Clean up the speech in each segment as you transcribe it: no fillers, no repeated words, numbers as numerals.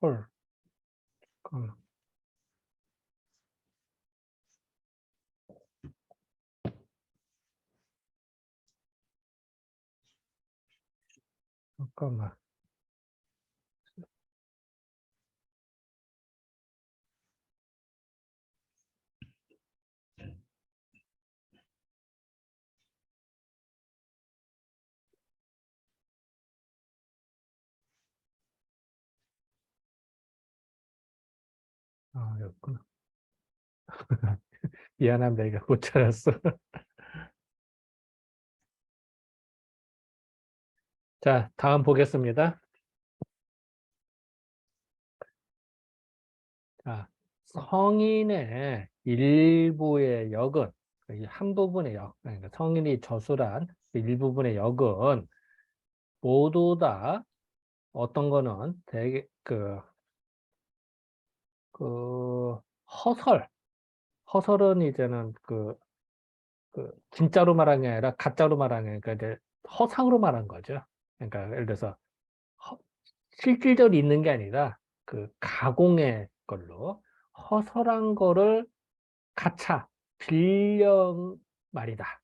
헐. 잠깐만. 잠깐만. 아, 여기구나. 미안합니다. 이거 못 찾았어. 자, 다음 보겠습니다. 자, 성인의 일부의 역은, 이 한 부분의 역, 그러니까 성인이 저술한 일부분의 역은 모두 다 어떤 거는 되게 허설, 허설은 이제는 진짜로 말한 게 아니라 가짜로 말한 게, 그러니까 이제 허상으로 말한 거죠. 그러니까 예를 들어서 허- 실질적으로 있는 게 아니라 그 가공의 걸로 허설한 거를 가차, 빌려 말이다.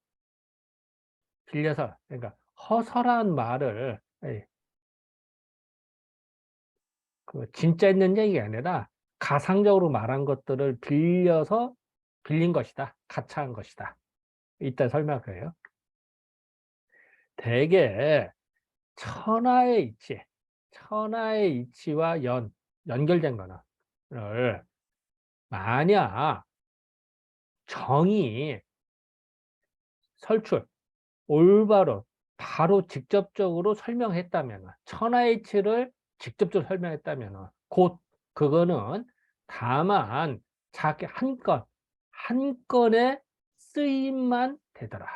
빌려서, 그러니까 허설한 말을 진짜 있는 얘기가 아니라 가상적으로 말한 것들을 빌려서 빌린 것이다. 가차한 것이다. 이따 설명해요. 대개 천하의 이치, 천하의 이치와 연결된 거를 만약 정의, 설출, 올바로, 바로 직접적으로 설명했다면, 천하의 이치를 직접적으로 설명했다면, 곧 그거는 다만 자기 한 건의 쓰임만 되더라.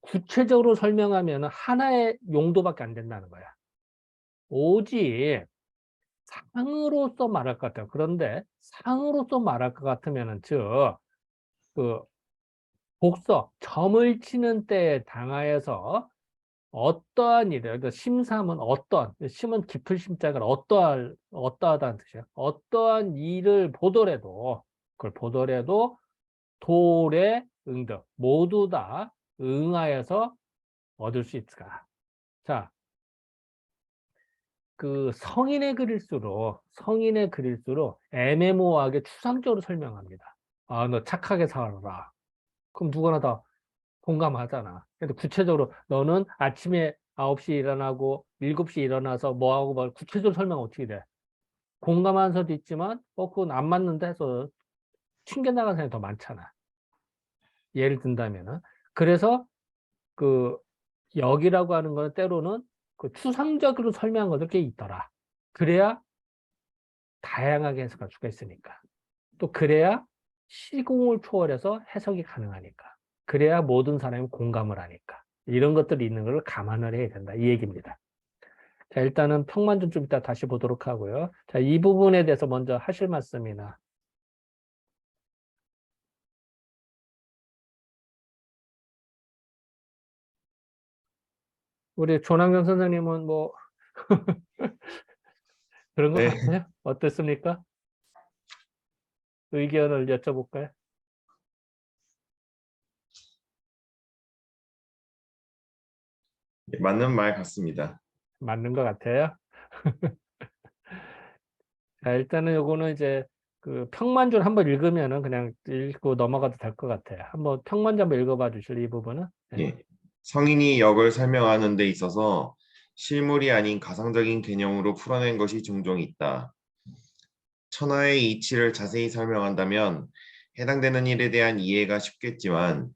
구체적으로 설명하면 하나의 용도밖에 안 된다는 거야. 오직 상으로서 말할 것 같아요. 그런데 상으로서 말할 것 같으면은 그 복서 점을 치는 때에 당하여서 어떠한 일을, 그러니까 심삼은 심은 깊은 심자가 어떠하다는 뜻이에요. 어떠한 일을 보더라도 그걸 보더라도 도래 응덕 모두 다 응하여서 얻을 수 있을까? 자, 성인의 글일수록 애매모호하게 추상적으로 설명합니다. 아, 너 착하게 살아라. 그럼 누구나 다 공감하잖아. 근데 구체적으로 너는 아침에 9시에 일어나고 7시에 일어나서 뭐하고 뭐 구체적으로 설명 어떻게 돼? 공감하는 사람도 있지만 그건 안 맞는다 해서 튕겨나가는 사람이 더 많잖아. 예를 든다면은. 그래서 그 역이라고 하는 거는 때로는 그 추상적으로 설명한 것들 꽤 있더라. 그래야 다양하게 해석할 수가 있으니까. 또 그래야 시공을 초월해서 해석이 가능하니까. 그래야 모든 사람이 공감을 하니까. 이런 것들이 있는 걸 감안을 해야 된다. 이 얘기입니다. 자, 일단은 평만좀 좀 이따 다시 보도록 하고요. 자, 이 부분에 대해서 먼저 하실 말씀이나. 우리 조남경 선생님은 뭐 그런 것 네, 같아요? 어떻습니까? 의견을 여쭤볼까요? 맞는 말 같습니다. 맞는 것 같아요? 자, 일단은 요거는 이제 그 평만준 한번 읽으면은 그냥 읽고 넘어가도 될 것 같아요. 한번 평만준 한번 읽어봐 주실 이 부분은? 네. 예. 성인이 역을 설명하는 데 있어서 실물이 아닌 가상적인 개념으로 풀어낸 것이 종종 있다. 천하의 이치를 자세히 설명한다면 해당되는 일에 대한 이해가 쉽겠지만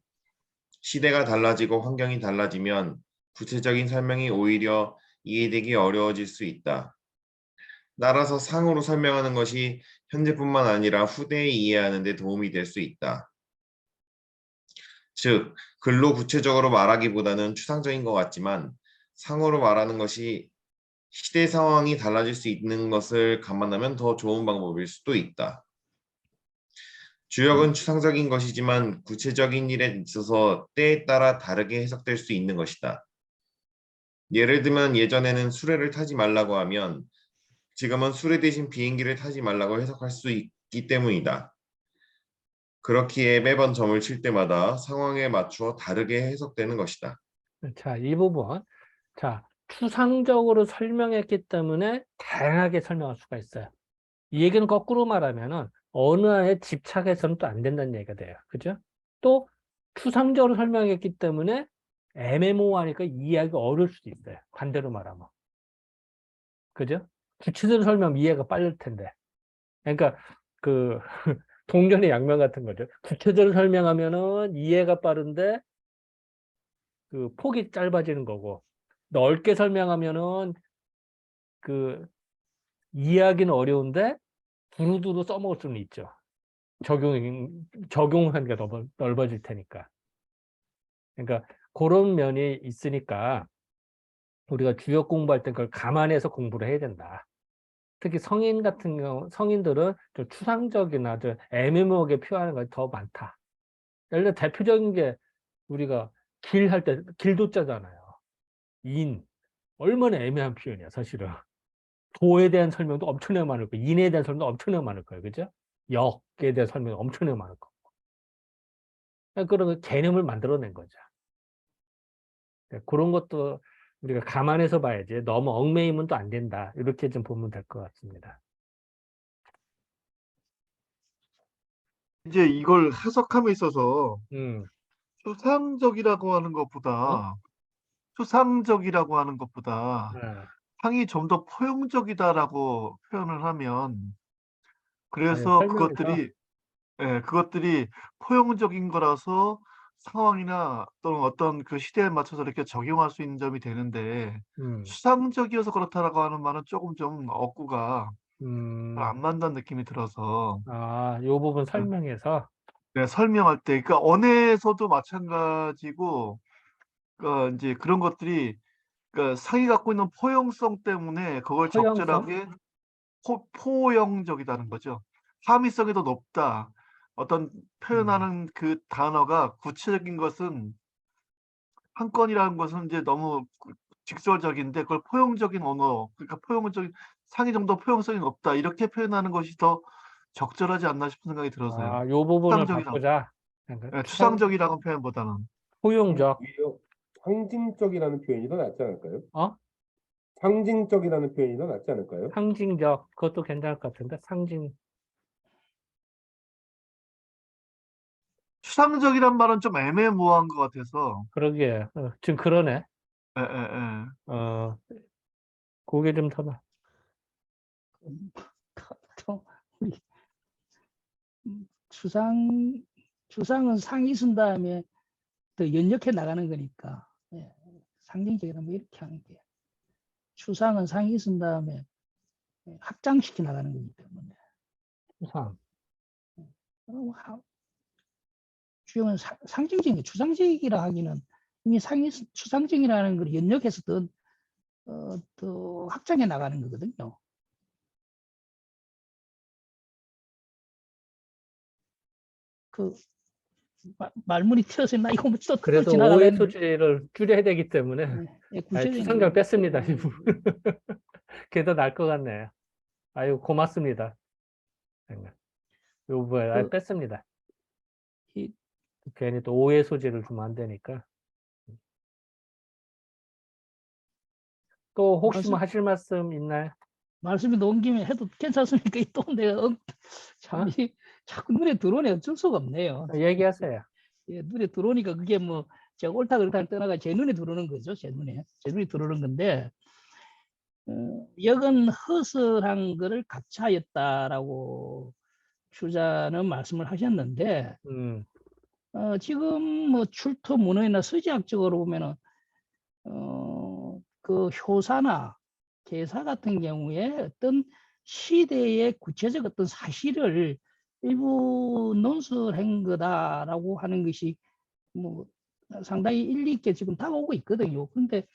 시대가 달라지고 환경이 달라지면 구체적인 설명이 오히려 이해되기 어려워질 수 있다. 따라서 상으로 설명하는 것이 현재뿐만 아니라 후대에 이해하는 데 도움이 될 수 있다. 즉, 글로 구체적으로 말하기보다는 추상적인 것 같지만 상으로 말하는 것이 시대 상황이 달라질 수 있는 것을 감안하면 더 좋은 방법일 수도 있다. 주역은 추상적인 것이지만 구체적인 일에 있어서 때에 따라 다르게 해석될 수 있는 것이다. 예를 들면 예전에는 수레를 타지 말라고 하면 지금은 수레 대신 비행기를 타지 말라고 해석할 수 있기 때문이다. 그렇기에 매번 점을 칠 때마다 상황에 맞추어 다르게 해석되는 것이다. 자, 이 부분. 자, 추상적으로 설명했기 때문에 다양하게 설명할 수가 있어요. 이 얘기는 거꾸로 말하면은 어느 하나에 집착해서는 또 안 된다는 얘기가 돼요. 그죠? 또 추상적으로 설명했기 때문에 애매모호하니까 이해하기가 어려울 수도 있어요. 반대로 말하면. 그죠? 구체적으로 설명하면 이해가 빠를 텐데. 그러니까 그 동전의 양면 같은 거죠. 구체적으로 설명하면은 이해가 빠른데 그 폭이 짧아지는 거고, 넓게 설명하면은 그 이해하기는 어려운데 두루두루 써먹을 수는 있죠. 적용하기가 넓어질 테니까. 그러니까 그런 면이 있으니까 우리가 주역 공부할 때 그걸 감안해서 공부를 해야 된다. 특히 성인 같은 경우, 성인들은 좀 추상적이나 좀 애매모호하게 표현하는 것이 더 많다. 예를 들어 대표적인 게 우리가 길 할 때 길도자잖아요. 인. 얼마나 애매한 표현이야, 사실은. 도에 대한 설명도 엄청나게 많을 거예요. 인에 대한 설명도 엄청나게 많을 거예요. 그죠? 역에 대한 설명도 엄청나게 많을 거고. 그런 개념을 만들어낸 거죠. 그런 것도 우리가 감안해서 봐야지. 너무 얽매이면 또 안 된다. 이렇게 좀 보면 될 것 같습니다. 이제 이걸 해석함에 있어서 음, 추상적이라고 하는 어? 것보다 추상적이라고 하는 것보다 아, 상이 좀 더 포용적이다라고 표현을 하면 아니, 그래서 설명에서, 그것들이 포용적인 거라서 상황이나 또는 어떤 그 시대에 맞춰서 이렇게 적용할 수 있는 점이 되는데 음, 추상적이어서 그렇다라고 하는 말은 조금 좀 억구가 잘 음, 안 맞는 느낌이 들어서 요 부분 네, 설명해서, 설명할 때 그러니까 언어에서도 마찬가지고 이제 그런 것들이 그러니까 상이 갖고 있는 포용성 때문에 그걸 허용성? 적절하게 포용적이다는 거죠. 함의성이 더 높다. 어떤 음, 표현하는 그 단어가 구체적인 것은 한 건이라는 것은 이제 너무 직설적인데 그걸 포용적인 언어, 그러니까 포용적인 상이 좀 더 포용성이 높다. 이렇게 표현하는 것이 더 적절하지 않나 싶은 생각이 들어서요. 요 부분을 추상적이라, 바꾸자. 그러니까 추상적이라는 표현보다는. 포용적, 오히려 상징적이라는 표현이 더 낫지 않을까요? 어? 상징적이라는 표현이 더 낫지 않을까요? 상징적, 그것도 괜찮을 것 같은데, 상징, 추상적이란 말은 좀 애매모호한 것 같아서. 그러게, 지금 그러네. 예, 예, 예. 어, 그게 좀 더, 또 우리 추상 추상은 상이 쓴 다음에 더 연역해 나가는 거니까 예, 상징적이라면 뭐 이렇게 하는 게 추상은 상이 쓴 다음에 확장시켜 나가는 거기 때문에 추상. 주역은 상징적인 게 추상적이라 하기는 이미 상이 추상적이라는 걸 연역해서 더 확장해 나가는 거거든요. 그 말문이 튀어서 나 이거 또 그래도 오해 지나가려는데 소지를 줄여야 되기 때문에 구체적인 추상적 뺐습니다. 이 부분. 그게 더 나을 것 같네요. 아유, 고맙습니다. 이 부분 그, 뺐습니다. 이, 괜히 또 오해 소지를 주면 안 되니까. 또 혹시 뭐 말씀, 하실 말씀 있나요? 말씀이 나온 김에 해도 괜찮습니까? 또 내가 참 어? 자꾸 눈에 들어오네. 어쩔 수가 없네요. 얘기하세요. 예, 눈에 들어오니까 그게 뭐 제가 옳다 그렇다를 떠나가 제 눈에 들어오는 거죠. 제 눈에 들어오는 건데 역은 허술한 거를 가차였다라고 주자는 말씀을 하셨는데 음, 지금 뭐 출토 문헌이나 서지학적으로 보면은 그 효사나 계사 같은 경우에 어떤 시대의 구체적 어떤 사실을 일부 논술한 거다라고 하는 것이 뭐 상당히 일리 있게 지금 다가오고 있거든요. 그런데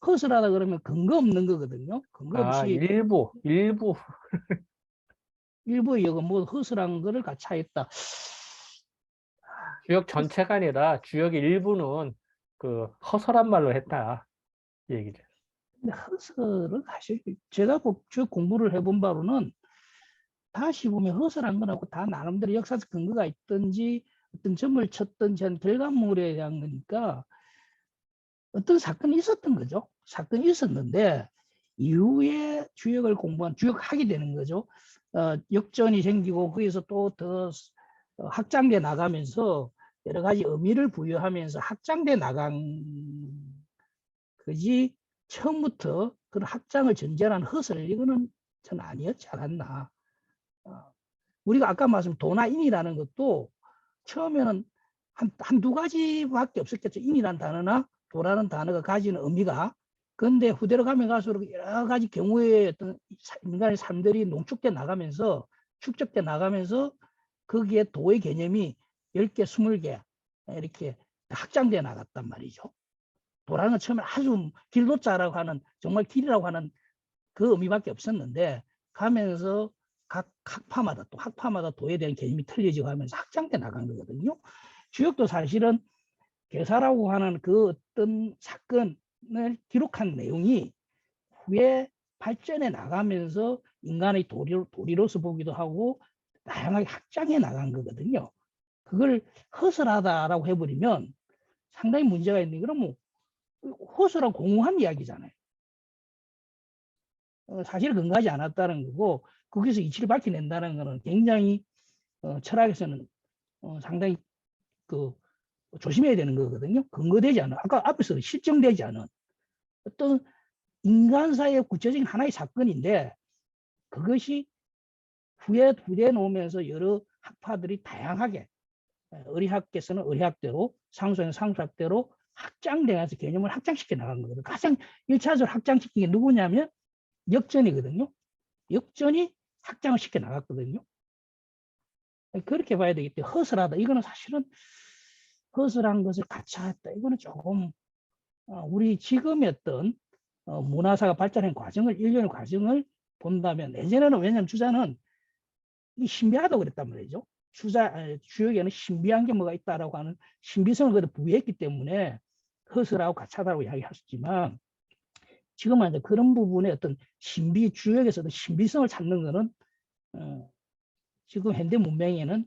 허술하다 그러면 근거 없는 거거든요. 근거 없이 일부. 일부의 여건 뭐 허술한 거를 가차했다. 주역 전체가 아니라 주역의 일부는 그 허설한 말로 했다. 이 얘기죠. 근데 허설은 사실 제가 쭉 공부를 해본 바로는 다시 보면 허설한 거라고 다 나름대로 역사적 근거가 있든지 어떤 점을 쳤든지 한 결과물에 대한 거니까 어떤 사건이 있었던 거죠. 사건이 있었는데 이후에 주역을 공부한 주역하게 되는 거죠. 역전이 생기고 거기서 또 더 확장돼 나가면서 여러 가지 의미를 부여하면서 확장돼 나간 거지 처음부터 그런 확장을 전제한 허설 이거는 전 아니었지 않았나. 우리가 아까 말씀 도나인이라는 것도 처음에는 한두 가지밖에 없었겠죠. 인이라는 단어나 도라는 단어가 가지는 의미가. 그런데 후대로 가면 갈수록 여러 가지 경우에 어떤 인간의 삶들이 농축돼 나가면서 축적돼 나가면서 거기에 도의 개념이 10개, 20개 이렇게 확장돼 나갔단 말이죠. 도라는 처음에 아주 길도자라고 하는 정말 길이라고 하는 그 의미밖에 없었는데 가면서 각 학파마다 또 학파마다 도에 대한 개념이 틀려지고 하면서 확장돼 나간 거거든요. 주역도 사실은 괴사라고 하는 그 어떤 사건을 기록한 내용이 후에 발전해 나가면서 인간의 도리로서 보기도 하고 다양하게 확장해 나간 거거든요. 그걸 허설하다라고 해버리면 상당히 문제가 있는 게 그러면 허술한 공허한 이야기잖아요. 사실 근거하지 않았다는 거고 거기서 이치를 밝혀낸다는 것은 굉장히 철학에서는 상당히 그 조심해야 되는 거거든요. 근거되지 않은 아까 앞에서 실정되지 않은 어떤 인간사의 구체적인 하나의 사건인데 그것이 후에 놓으면서 여러 학파들이 다양하게 의리학께서는 의리학대로 상수는 상수학대로 확장되면서 개념을 확장시켜 나간 거거든요. 가장 1차적으로 확장시킨 게 누구냐면 역전이거든요. 역전이 확장을 시켜 나갔거든요. 그렇게 봐야 되겠죠. 허술하다. 이거는 사실은 허술한 것을 가차했다. 이거는 조금 우리 지금의 어떤 문화사가 발전한 과정을 일련의 과정을 본다면 예전에는 왜냐하면 주자는 신비하다고 그랬단 말이죠. 주역에는 신비한 게 뭐가 있다라고 하는 신비성을 그대로 부여했기 때문에 허술하고 가차다고 이야기하셨지만 지금은 이제 그런 부분에 어떤 주역에서도 신비성을 찾는 것은 지금 현대 문명에는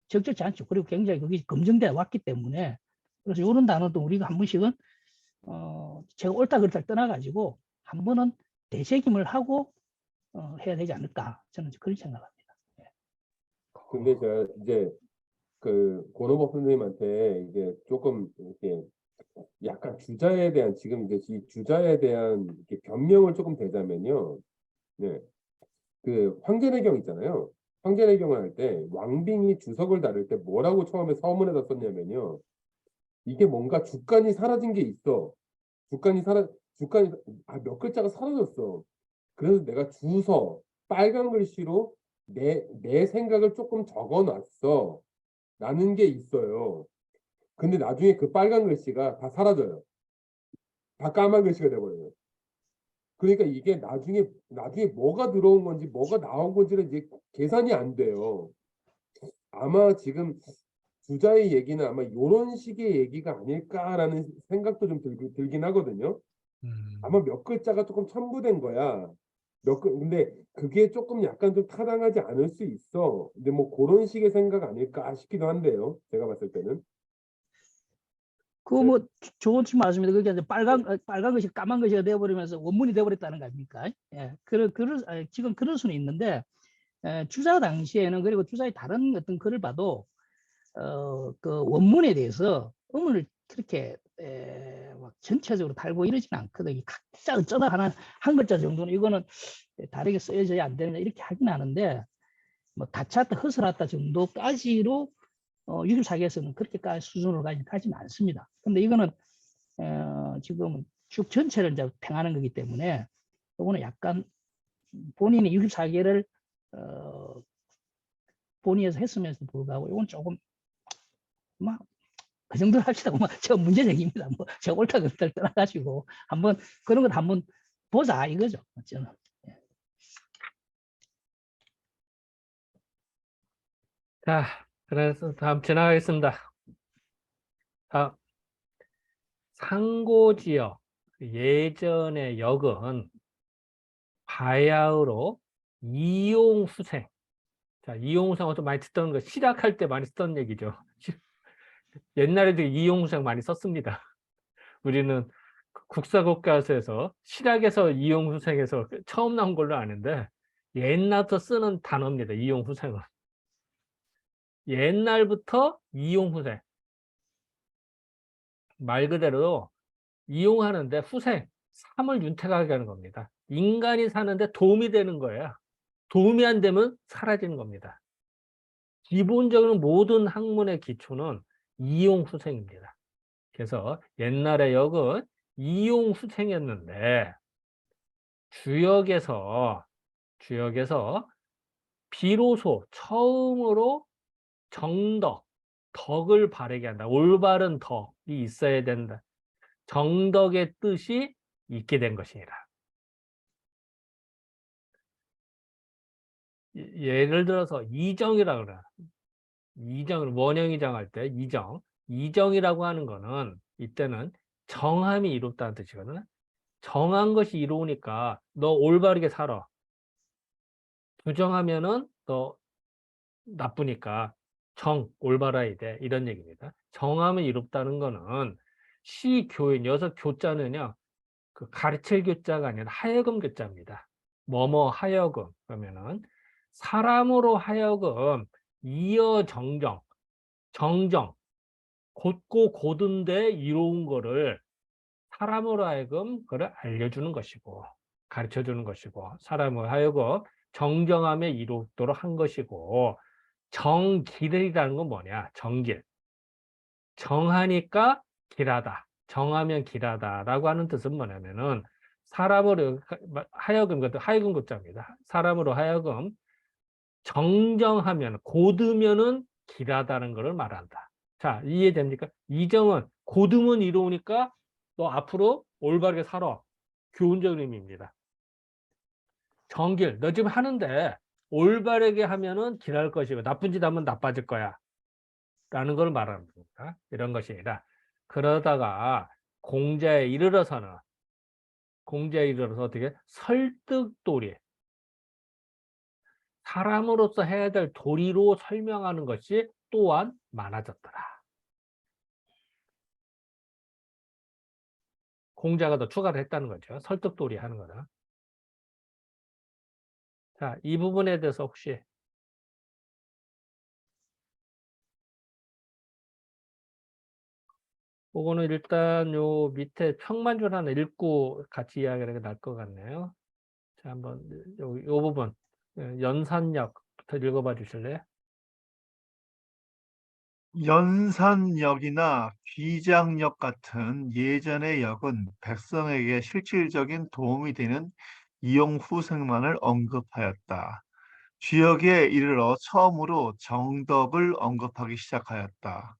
적절치 않죠. 그리고 굉장히 그게 검증되어 왔기 때문에 그래서 이런 단어도 우리가 한 번씩은 제가 옳다 그렇다 떠나가지고 한 번은 되새김을 하고 해야 되지 않을까 저는 그렇게 생각합니다. 근데 제가 이제 그 권호법 선생님한테 이제 조금 이렇게 약간 주자에 대한 지금 이제 이 주자에 대한 이렇게 변명을 조금 대자면요. 네. 그 황제내경 있잖아요. 황제내경을 할 때 왕빙이 주석을 다룰 때 뭐라고 처음에 서문에다 썼냐면요. 이게 뭔가 주간이 사라진 게 있어. 주간이 몇 글자가 사라졌어. 그래서 내가 주서 빨간 글씨로 내 생각을 조금 적어놨어. 라는 게 있어요. 근데 나중에 그 빨간 글씨가 다 사라져요. 다 까만 글씨가 돼버려요. 그러니까 이게 나중에 뭐가 들어온 건지 뭐가 나온 건지는 이제 계산이 안 돼요. 아마 지금 주자의 얘기는 아마 이런 식의 얘기가 아닐까라는 생각도 좀 들긴 하거든요. 아마 몇 글자가 조금 첨부된 거야. 근데 그게 조금 약간 좀 타당하지 않을 수 있어. 근데 뭐 그런 식의 생각 아닐까 싶기도 한데요. 제가 봤을 때는. 그 뭐 좋은 말씀입니다. 그게 이제 빨간 것이 까만 것이 되어버리면서 원문이 되어버렸다는 거 아닙니까? 예, 지금 그럴 수는 있는데 주자 당시에는 그리고 주자의 다른 어떤 글을 봐도 그 원문에 대해서 의문을 그렇게 막 전체적으로 달고 이러지는 않거든요. 각자 어쩌다 한 글자 정도는 이거는 다르게 쓰여져야 안 되느냐 이렇게 하긴 하는데 뭐 가차다 허술하다 정도까지로 64개에서는 그렇게까지 수준으로 가지는 않습니다. 근데 이거는 지금 쭉 전체를 이제 평하는 거기 때문에 이거는 약간 본인이 64개를 본의에서 했으면서도 불구하고 이건 조금 그 정도로 합시다. 저 문제적입니다. 저 옳다 그렇다 떠나가지고 한번 그런 걸 한번 보자 이거죠. 저는. 자, 그래서 다음 지나가겠습니다. 다음 상고지역. 예전의 역은 바야흐로 이용후생. 자, 이용후생은 좀 많이 듣던 거, 실학할 때 많이 쓰던 얘기죠. 옛날에도 이용후생 많이 썼습니다. 우리는 국사국가서에서 실학에서 이용후생에서 처음 나온 걸로 아는데 옛날부터 쓰는 단어입니다. 이용후생은. 옛날부터 이용후생. 말 그대로 이용하는데 후생, 삶을 윤택하게 하는 겁니다. 인간이 사는데 도움이 되는 거예요. 도움이 안 되면 사라지는 겁니다. 기본적으로 모든 학문의 기초는 이용후생입니다. 그래서 옛날의 역은 이용후생이었는데 주역에서 비로소 처음으로 정덕, 덕을 바르게 한다. 올바른 덕이 있어야 된다. 정덕의 뜻이 있게 된 것이니라. 예를 들어서 이정이라고 그래. 이정을 원형이정 할 때 이정이라고 하는 거는 이때는 정함이 이롭다는 뜻이거든. 정한 것이 이로우니까 너 올바르게 살아. 부정하면은 너 나쁘니까 올바라야 돼. 이런 얘기입니다. 정함이 이롭다는 거는 시교인, 여기서 교자는요, 그 가르칠 교자가 아니라 하여금 교자입니다. 뭐뭐 하여금 그러면은 사람으로 하여금 이어정정, 정정, 곧고 곧은데 이로운 거를 사람으로 하여금 그걸 알려주는 것이고 가르쳐주는 것이고 사람으로 하여금 정정함에 이롭도록 한 것이고 정길이라는 건 뭐냐? 정길. 정하니까 길하다. 정하면 길하다라고 하는 뜻은 뭐냐면은 사람으로 하여금, 그것도 하여금 글자입니다. 사람으로 하여금 정정하면, 곧으면은 길하다는 것을 말한다. 자, 이해됩니까? 이정은 곧으면 이로우니까 너 앞으로 올바르게 살아. 교훈적인 의미입니다. 정길, 너 지금 하는데 올바르게 하면은 길할 것이고 나쁜 짓 하면 나빠질 거야. 라는 걸 말하는 겁니다. 이런 것이 아니라 그러다가 공자에 이르러서 어떻게 설득도리, 사람으로서 해야 될 도리로 설명하는 것이 또한 많아졌더라. 공자가 더 추가를 했다는 거죠. 설득도리 하는 거는. 자, 이 부분에 대해서 혹시 그거는 일단 요 밑에 평만줄 하나 읽고 같이 이야기하는 게 나을 것 같네요. 자, 한번 요 부분 연산역부터 읽어봐 주실래요? 연산역이나 귀장역 같은 예전의 역은 백성에게 실질적인 도움이 되는 이용 후생만을 언급하였다. 주역에 이르러 처음으로 정덕을 언급하기 시작하였다.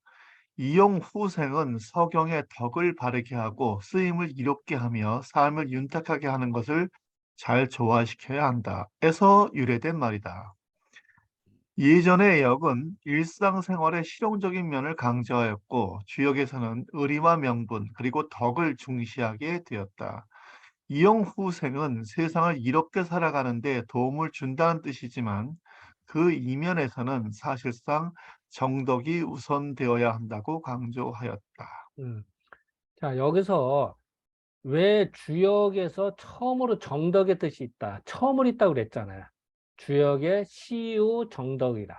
이용 후생은 서경의 덕을 바르게 하고 쓰임을 이롭게 하며 삶을 윤택하게 하는 것을 잘 조화시켜야 한다. 에서 유래된 말이다. 예전의 역은 일상생활의 실용적인 면을 강조하였고 주역에서는 의리와 명분 그리고 덕을 중시하게 되었다. 이용 후생은 세상을 이롭게 살아가는 데 도움을 준다는 뜻이지만 그 이면에서는 사실상 정덕이 우선되어야 한다고 강조하였다. 음. 자, 여기서 왜 주역에서 처음으로 정덕의 뜻이 있다. 처음으로 있다고 그랬잖아요. 주역의 시우 정덕이라.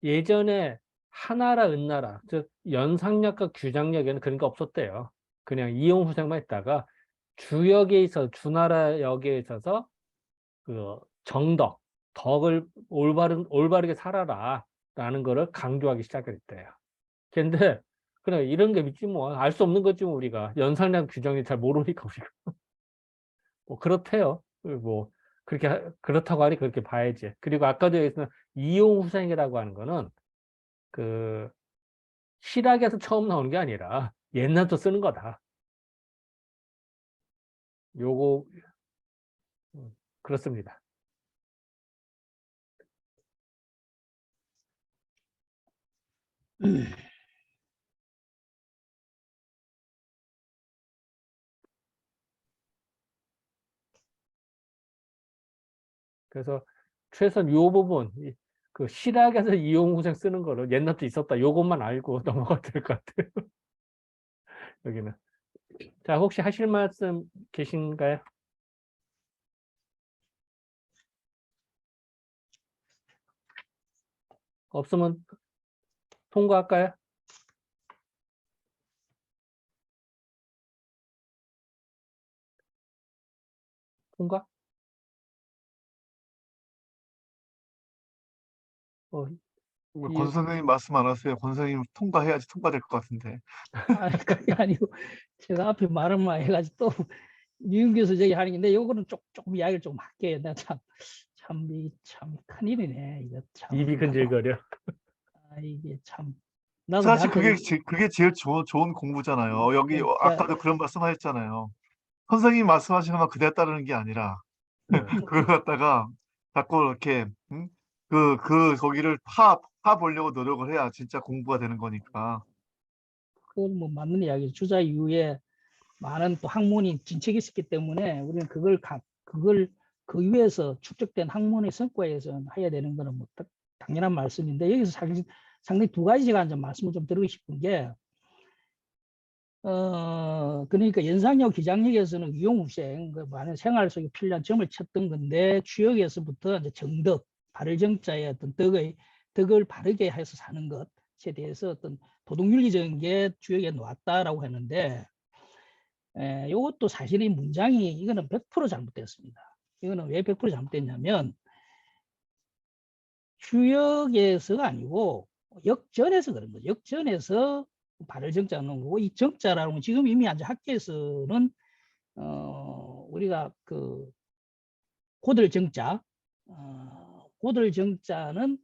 예전에 하나라, 은나라, 즉 연상력과 규장력에는 그런 게 없었대요. 그냥 이용후생만 있다가 주역에 있어서 주나라 역에 있어서 그 정덕, 덕을 올바르게 살아라 라는 거를 강조하기 시작했대요. 근데 그래 이런 게 믿지 뭐 알 수 없는 거지 뭐 우리가 연상량 규정이 잘 모르니까 우리가 뭐 그렇대요. 뭐 그렇게 그렇다고 하니 그렇게 봐야지. 그리고 아까도 얘기했던 이용후생이라고 하는 거는 그 실학에서 처음 나오는 게 아니라 옛날부터 쓰는 거다. 요거 그렇습니다. 그래서 최소한 요 부분, 그 실학에서 이용후생 쓰는 거를 옛날부터 있었다. 요것만 알고 넘어가도 될 것 같아요. 여기는. 자, 혹시 하실 말씀 계신가요? 없으면 통과할까요? 통과? 권 선생님 말씀 안 하세요. 권 선생님 통과해야지 통과될 것 같은데. 아니, 그게 아니고 제가 앞에 말을만 해가지고 또 유인 교수 저기 하는 건데 요거는 조금 이야기를 좀 할게요. 내가 참 큰일이네. 이거 참. 입이 근질거려. 이게 참 나도 사실 내한테 그게 제일 좋은 공부잖아요. 여기 그러니까 아까도 그런 말씀하셨잖아요. 선생님 말씀하시는 말 그대로 따르는 게 아니라 네. 그걸 갖다가 자꾸 이렇게 거기를 파 보려고 노력을 해야 진짜 공부가 되는 거니까. 그건 뭐 맞는 이야기죠. 주자 이후에 많은 또 학문이 진척이 있었기 때문에 우리는 그걸 그 위에서 축적된 학문의 성과에서 해야 되는 거는 뭐 당연한 말씀인데 여기서 상당히 두 가지 제가 좀 말씀을 좀 드리고 싶은 게 그러니까 연상역 기장역에서는 이용후생 그 많은 생활 속에 필요한 점을 쳤던 건데 주역에서부터 이제 정덕 바를 정자의 어떤 덕을 바르게 해서 사는 것에 대해서 어떤 도덕윤리적인 게 주역에 놓았다라고 했는데 이것도 사실 이 문장이 이거는 100% 잘못됐습니다. 이거는 왜 100% 잘못됐냐면 주역에서가 아니고 역전에서 그런 거죠. 역전에서 발을 정자 넣은 거고 이 정자라는 건 지금 이미 이제 학계에서는 우리가 그 고들 정자 고들 정자는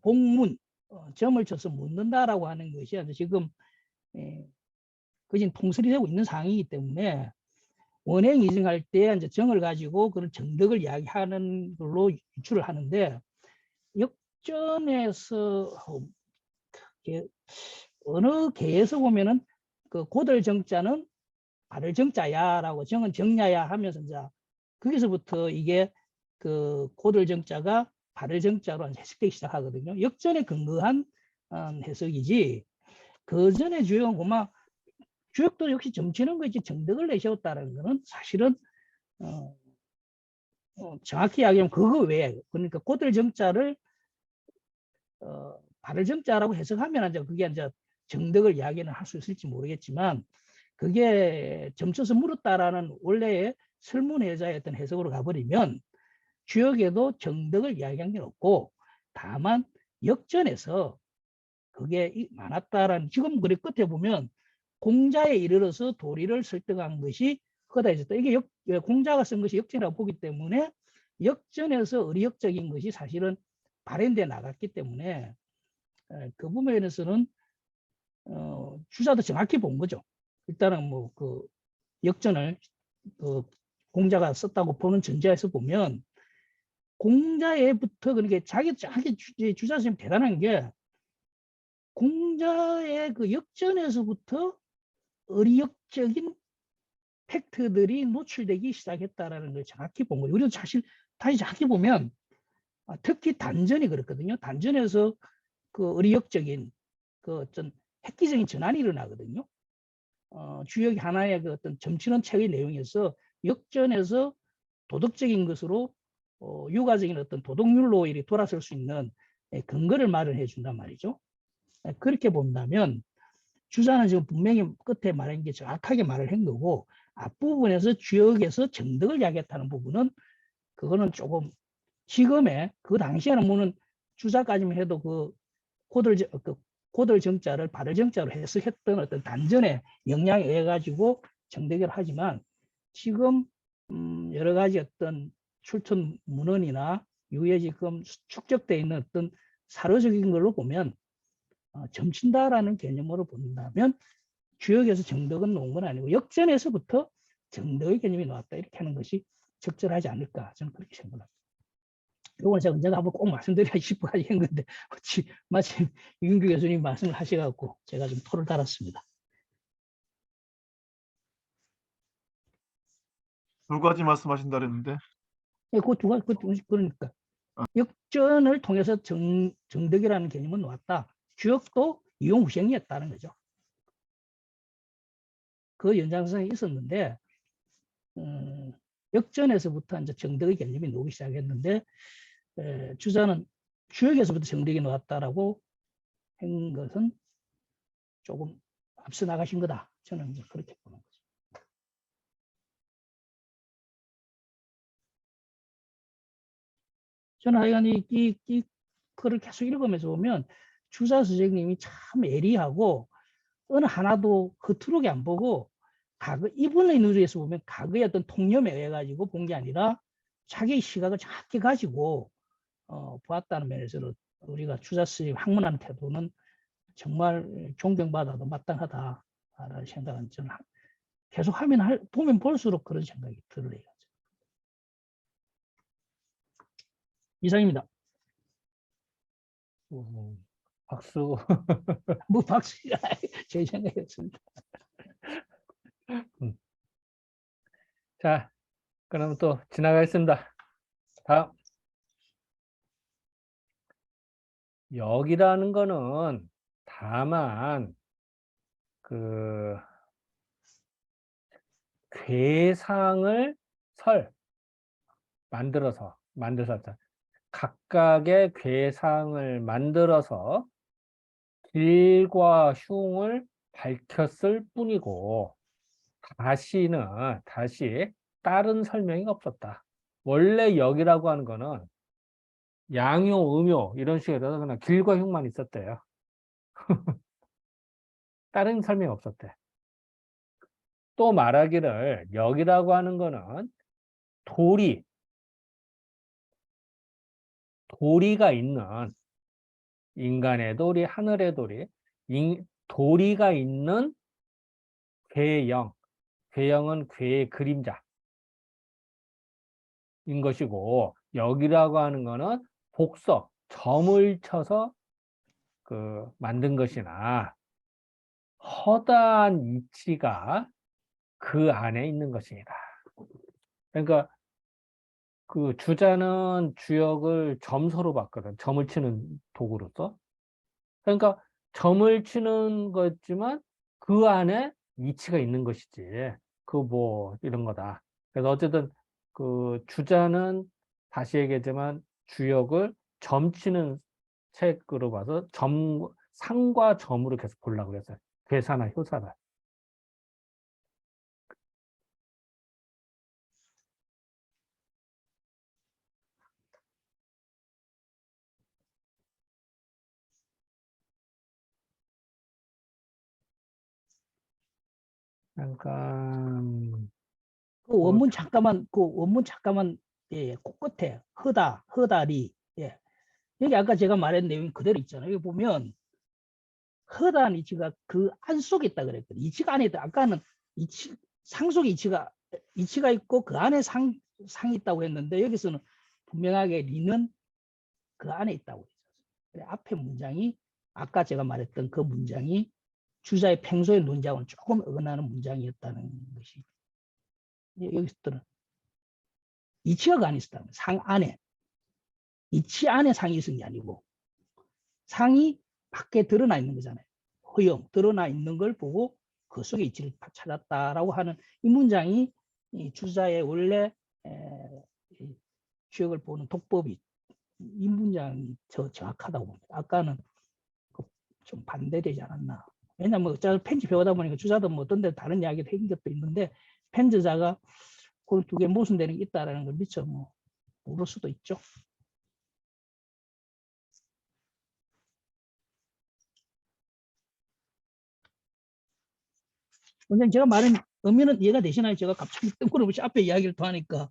복문 점을 쳐서 묻는다라고 하는 것이 지금 그진 통설이 되고 있는 상황이기 때문에 원행 이증할 때 이제 정을 가지고 그런 정덕을 이야기하는 걸로 유출을 하는데 역전에서 어느 개에서 보면은 그 고들 정자는 발을 정자야라고 정은 정야야 하면서 이제 거기서부터 이게 그 고들 정자가 발을 정자로 해석되기 시작하거든요. 역전에 근거한 해석이지 그 전에 주역은 고마 주역도 역시 점치는 거지 정덕을 내세웠다는 거는 사실은 정확히 이야기하면 그거 외에 그러니까 고들 정자를 발을 정자라고 해석하면 이제 그게 이제 정덕을 이야기는 할 수 있을지 모르겠지만 그게 점쳐서 물었다라는 원래의 설문해자의 어떤 해석으로 가버리면 주역에도 정덕을 이야기한 게 없고 다만 역전에서 그게 많았다라는 지금 그래 끝에 보면 공자에 이르러서 도리를 설득한 것이 허다해졌다. 이게 공자가 쓴 것이 역전이라고 보기 때문에 역전에서 의리역적인 것이 사실은 발현돼 나갔기 때문에 그 부분에서는 주자도 정확히 본 거죠. 일단은 뭐 그 역전을 그 공자가 썼다고 보는 전제에서 보면 공자에부터 그러니까 자기 주자 선생님 대단한 게 공자의 그 역전에서부터 의리역적인 팩트들이 노출되기 시작했다라는 걸 정확히 본 거예요. 우리도 사실 다시 정확히 보면 특히 단전이 그렇거든요. 단전에서 그 의리역적인 그 어떤 획기적인 전환이 일어나거든요. 주역이 하나의 그 어떤 점치는 책의 내용에서 역전에서 도덕적인 것으로 유가적인 어떤 도덕률로 이렇게 돌아설 수 있는 근거를 마련해 준단 말이죠. 그렇게 본다면 주자는 지금 분명히 끝에 말한 게 정확하게 말을 한 거고 앞부분에서 주역에서 정덕을 이야기했다는 부분은 그거는 조금 지금의 그 당시에는 뭐는 주자까지만 해도 그 고들 정자를 발을 정자로 해석했던 어떤 단전의 영향에 의해 가지고 정대결 하지만 지금 여러 가지 어떤 출처 문헌이나 이후에 지금 축적되어 있는 어떤 사료적인 걸로 보면 점친다라는 개념으로 본다면 주역에서 정덕은 놓은 건 아니고 역전에서부터 정덕의 개념이 나왔다 이렇게 하는 것이 적절하지 않을까 저는 그렇게 생각합니다. 이건 제가 언젠가 한번 꼭 말씀드리고 싶어 한 건데 마침 유인규 교수님 말씀을 하셔갖고 제가 좀 토를 달았습니다. 두 가지 말씀하신다 그랬는데 예, 그 두 가지, 그러니까. 역전을 통해서 정덕이라는 개념은 나왔다. 주역도 이용후생이었다는 거죠. 그 연장선에 있었는데, 역전에서부터 이제 정덕의 개념이 나오기 시작했는데, 주자는 주역에서부터 정덕이 나왔다라고 한 것은 조금 앞서 나가신 거다. 저는 이제 그렇게 보는 거죠. 저는 하여간 이 글을 계속 읽으면서 보면 주자 선생님이 참 예리하고 어느 하나도 흐트러게 안 보고 이분의 눈에서 보면 과거의 어떤 통념에 의해 가지고 본 게 아니라 자기의 시각을 정확히 가지고 보았다는 면에서는 우리가 주자 선생님 학문하는 태도는 정말 존경받아도 마땅하다라는 생각은 저는 계속 보면 볼수록 그런 생각이 들어요. 이상입니다. 박수. 뭐 박수가 제 생각이었습니다. 자, 그럼 또 지나가겠습니다. 다음. 역이라는 거는 다만 그 괴상을 만들어서 각각의 괴상을 만들어서 길과 흉을 밝혔을 뿐이고 다시 다른 설명이 없었다. 원래 역이라고 하는 거는 양요, 음요 이런 식으로 그냥 길과 흉만 있었대요. 다른 설명이 없었대. 또 말하기를 역이라고 하는 거는 도리가 있는 인간의 도리, 하늘의 도리, 도리가 있는 괴영, 괴영은 괴의 그림자인 것이고 역이라고 하는 거는 복석, 점을 쳐서 만든 것이나 허다한 이치가 그 안에 있는 것입니다. 그러니까 그 주자는 주역을 점서로 봤거든. 점을 치는 도구로서. 그러니까 점을 치는 거지만 그 안에 이치가 있는 것이지. 이런 거다. 그래서 어쨌든 그 주자는 다시 얘기하지만 주역을 점 치는 책으로 봐서 상과 점으로 계속 보려고 그랬어요. 괴사나 효사를. 잠깐 그 원문 잠깐만, 예, 끝에 허다리, 예. 여기 아까 제가 말한 내용 그대로 있잖아요. 여기 보면 허다한 이치가 그 안 속에 있다 그랬거든요. 이치가 안에 있다. 아까는 상 속에 이치가 있고 그 안에 상이 있다고 했는데 여기서는 분명하게 리는 그 안에 있다고 했어요. 앞에 문장이 아까 제가 말했던 그 문장이 주자의 평소의 논장은 조금 어긋나는 문장이었다는 것이 여기서는 이치가 안에 있었다는 거예요. 상 안에. 이치 안에 상이 있은 게 아니고 상이 밖에 드러나 있는 거잖아요. 허용, 드러나 있는 걸 보고 그 속에 이치를 찾았다라고 하는 이 문장이 이 주자의 원래 주역을 보는 독법이 이 문장이 정확하다고 봅니다. 아까는 좀 반대되지 않았나. 왜냐면 편집해오다 보니까 주자도 뭐 어떤 데 다른 이야기를 한 것도 있는데 편집자가 그 두 개 모순되는 게 있다라는 걸 미처 모를 수도 있죠. 원장님 제가 말한 의미는 이해가 되시나요? 제가 갑자기 뜬금없이 앞에 이야기를 더 하니까.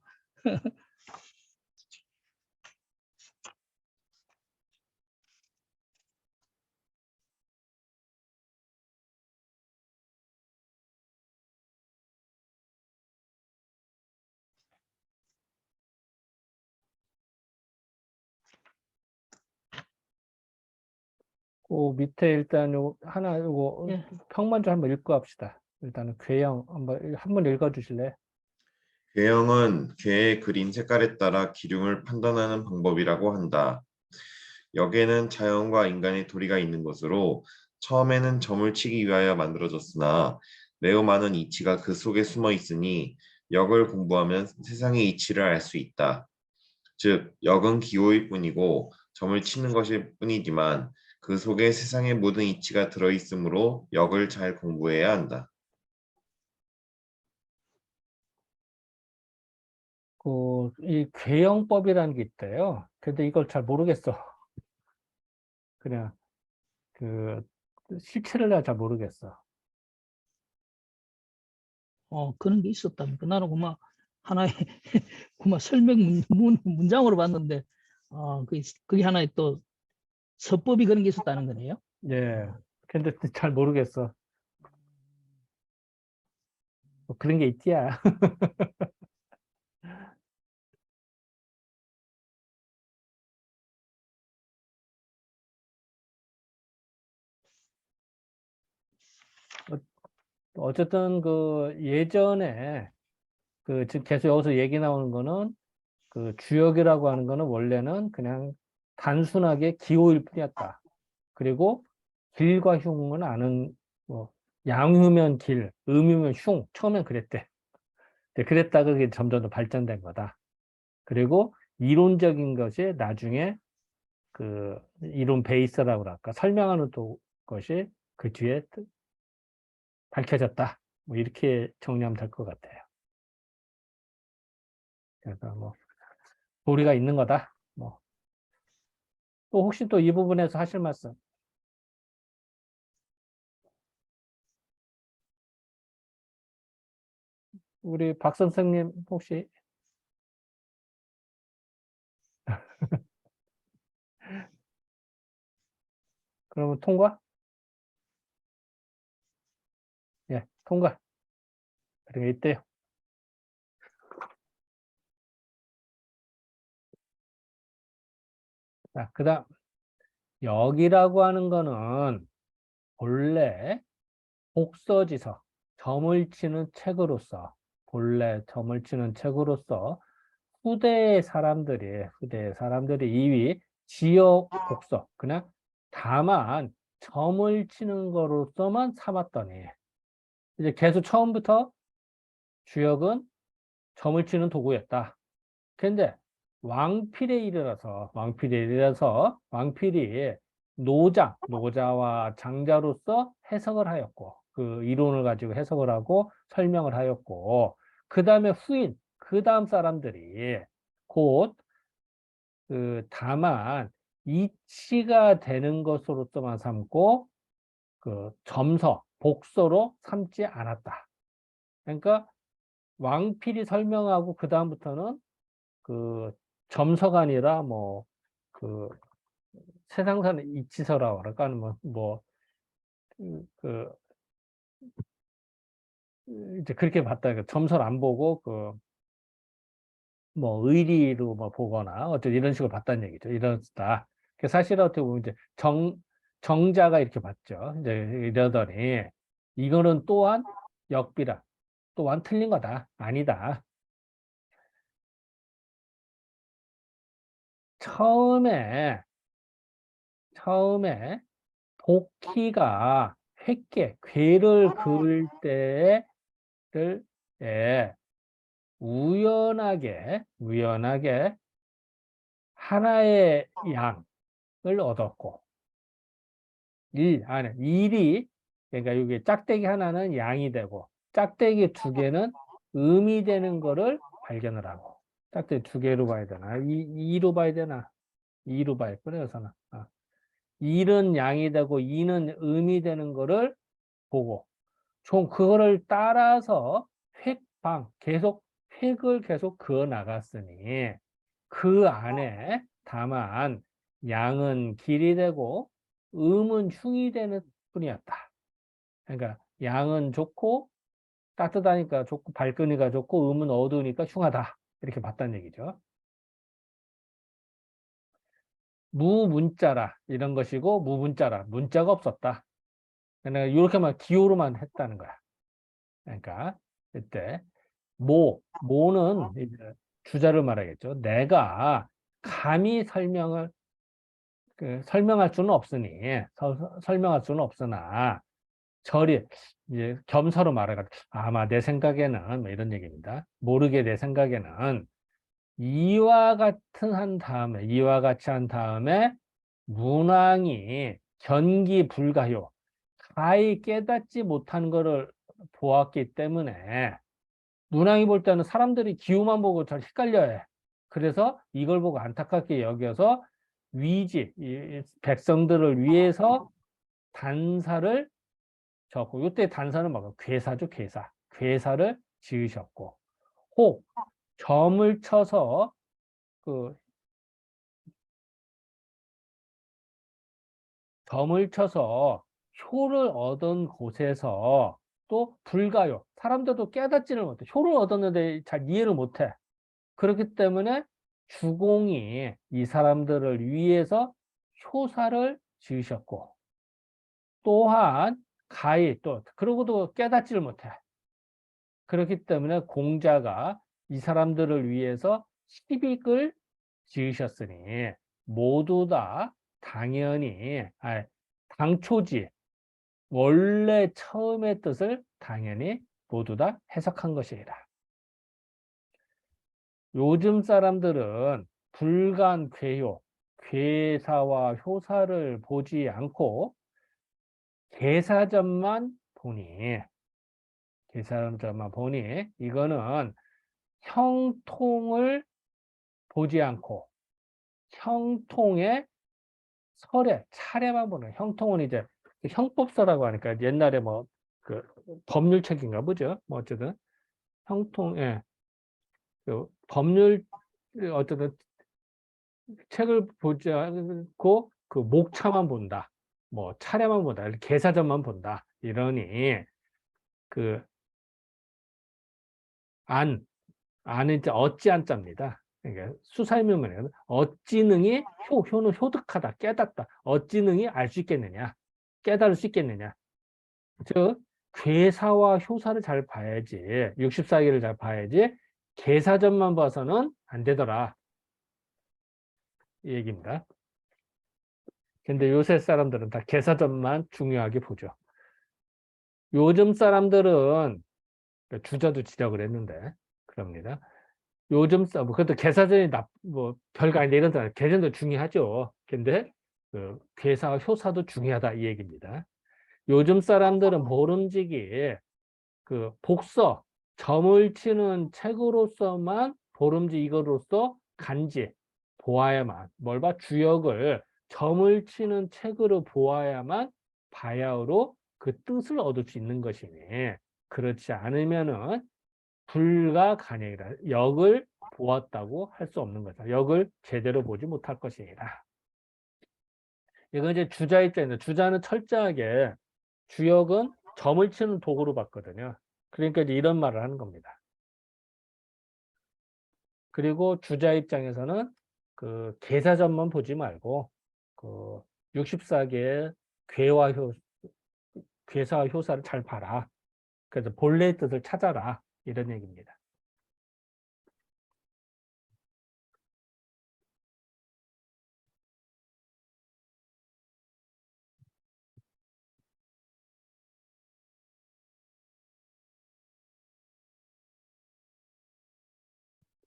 그 밑에 일단 요거 예. 평만 좀 한번 읽고 합시다. 일단은 괴형 한번 읽어 주실래요? 궤형은 궤에 그린 색깔에 따라 기륭을 판단하는 방법이라고 한다. 역에는 자연과 인간의 도리가 있는 것으로 처음에는 점을 치기 위하여 만들어졌으나 매우 많은 이치가 그 속에 숨어 있으니 역을 공부하면 세상의 이치를 알 수 있다. 즉, 역은 기호일 뿐이고 점을 치는 것일 뿐이지만 그 속에 세상의 모든 이치가 들어있으므로 역을 잘 공부해야 한다. 이 궤형법이라는 게 있대요. 근데 이걸 잘 모르겠어. 그냥 그 실체를 내가 잘 모르겠어. 그런 게 있었다니까. 나는 그만 하나의 그만 문장으로 봤는데, 그게 하나의 또 서법이 그런 게 있었다는 거네요. 예. 근데 잘 모르겠어. 뭐 그런 게 있지야. 어쨌든 그 예전에 그 지금 계속 여기서 얘기 나오는 거는 그 주역이라고 하는 거는 원래는 그냥 단순하게 기호일 뿐이었다. 그리고 길과 흉은 아는 뭐 양유면 길, 음유면 흉. 처음엔 그랬대. 그랬다가 그게 점점 더 발전된 거다. 그리고 이론적인 것이 나중에 그 이론 베이스라고 할까 설명하는 또 것이 그 뒤에 밝혀졌다. 뭐 이렇게 정리하면 될 것 같아요. 그래서 뭐 도리가 있는 거다. 뭐 또 혹시 또 이 부분에서 하실 말씀? 우리 박 선생님 혹시 그러면 통과? 예, 통과. 그런 게 있대요. 자, 그다음 역이라고 하는 거는 본래 복서지서 점을 치는 책으로서 본래 점을 치는 책으로서 후대의 사람들이 이위 지역 복서 그냥 다만 점을 치는 거로서만 삼았더니 이제 계속 처음부터 주역은 점을 치는 도구였다. 근데 왕필이 노자와 장자로서 해석을 하였고 그 이론을 가지고 해석을 하고 설명을 하였고 그 다음에 그 다음 사람들이 곧 그 다만 이치가 되는 것으로서만 삼고 그 복서로 삼지 않았다. 그러니까 왕필이 설명하고 그 다음부터는 그 점서가 아니라 뭐 그 세상사는 이치서라고 할까 그 이제 그렇게 봤다. 점서를 안 보고 그 뭐 의리로 뭐 보거나 어쨌든 이런 식으로 봤다는 얘기죠. 이렇다. 사실은 어떻게 보면 이제 정자가 이렇게 봤죠. 이제 이러더니 이거는 또한 역비라 또한 틀린 거다. 아니다. 처음에 복희가 괴를 그을 때를 우연하게 하나의 양을 얻었고 일이 그러니까 여기 짝대기 하나는 양이 되고 짝대기 두 개는 음이 되는 거를 발견을 하고 짝대기 두 개로 봐야 되나 이로 봐야 되나 이로 봐야 그래서는 일은 양이 되고 이는 음이 되는 거를 보고 좀 그거를 따라서 획을 계속 그어 나갔으니 그 안에 다만 양은 길이 되고 음은 흉이 되는 뿐이었다. 그러니까 양은 좋고 따뜻하니까 좋고 발끈이가 좋고 음은 어두우니까 흉하다. 이렇게 봤다는 얘기죠. 무문자라 이런 것이고 무문자라 문자가 없었다. 그러니까 이렇게만 기호로만 했다는 거야. 그러니까 이때 모는 이제 주자를 말하겠죠. 내가 감히 설명할 수는 없으니, 설명할 수는 없으나, 절이, 이제 겸사로 말해가지고, 아마 내 생각에는, 뭐 이런 얘기입니다. 모르게 내 생각에는, 이와 같이 한 다음에, 문왕이 견기 불가효, 가히 깨닫지 못한 거를 보았기 때문에, 문왕이 볼 때는 사람들이 기후만 보고 잘 헷갈려해. 그래서 이걸 보고 안타깝게 여겨서 이 백성들을 위해서 단사를 적고, 이때 단사는 뭐가 괴사죠, 괴사. 괴사를 지으셨고, 혹 점을 쳐서 그 점을 쳐서 효를 얻은 곳에서 또 불가요. 사람들도 깨닫지를 못해. 효를 얻었는데 잘 이해를 못해. 그렇기 때문에 주공이 이 사람들을 위해서 효사를 지으셨고, 또한 가히 또 그러고도 깨닫지를 못해. 그렇기 때문에 공자가 이 사람들을 위해서 시빅을 지으셨으니 모두 다 당연히 당초지 원래 처음의 뜻을 당연히 모두 다 해석한 것이라. 요즘 사람들은 불간괴효, 괴사와 효사를 보지 않고 계사전만 보니, 이거는 형통을 보지 않고 형통의 설에 차례만 보는, 형통은 이제 형법서라고 하니까 옛날에 뭐 그 법률책인가 보죠. 뭐 어쨌든 형통의 그 법률 어쨌든 책을 보지 않고 그 목차만 본다. 뭐 차례만 본다. 계사전만 본다. 이러니 그 안은 이제 어찌한자입니다. 그러니까 수사의문문에는 어찌능이 효는 효득하다, 깨닫다. 어찌능이 알 수 있겠느냐, 깨달을 수 있겠느냐. 즉 괴사와 효사를 잘 봐야지, 64기를 잘 봐야지 계사전만 봐서는 안 되더라, 이 얘기입니다. 근데 요새 사람들은 다 계사전만 중요하게 보죠. 요즘 사람들은 주자도 지적을 했는데 그럽니다. 요즘 뭐 그것도 계사전이 뭐 별거 아닌데 이런 사람 계산도 중요하죠. 근데 그 괴사와 효사도 중요하다 이 얘기입니다. 요즘 사람들은 모름지기 그 복서 점을 치는 책으로서만 보름지 이거로서 간지 보아야만, 뭘 봐? 주역을 점을 치는 책으로 보아야만 바야흐로 그 뜻을 얻을 수 있는 것이니, 그렇지 않으면은 불가간역이다. 역을 보았다고 할 수 없는 거죠. 역을 제대로 보지 못할 것이니라. 이건 이제 주자 입장인데, 주자는 철저하게 주역은 점을 치는 도구로 봤거든요. 그러니까 이제 이런 말을 하는 겁니다. 그리고 주자 입장에서는 그 계사점만 보지 말고 그 64개의 괴사와 효사를 잘 봐라. 그래서 본래의 뜻을 찾아라. 이런 얘기입니다.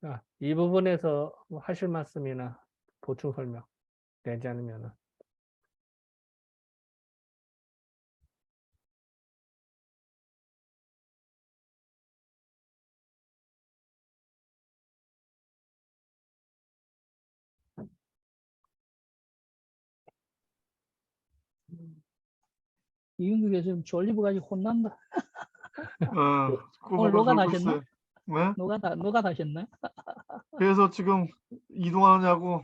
자, 이 부분에서 뭐 하실 말씀이나 보충 설명 되지 않으면은. 이윤국에서 지금 졸리고 가지고 혼난다. 꿈을 오늘 노가 졸고 나셨나? 있어요. 네? 노가 다셨나? 그래서 지금 이동하느냐고,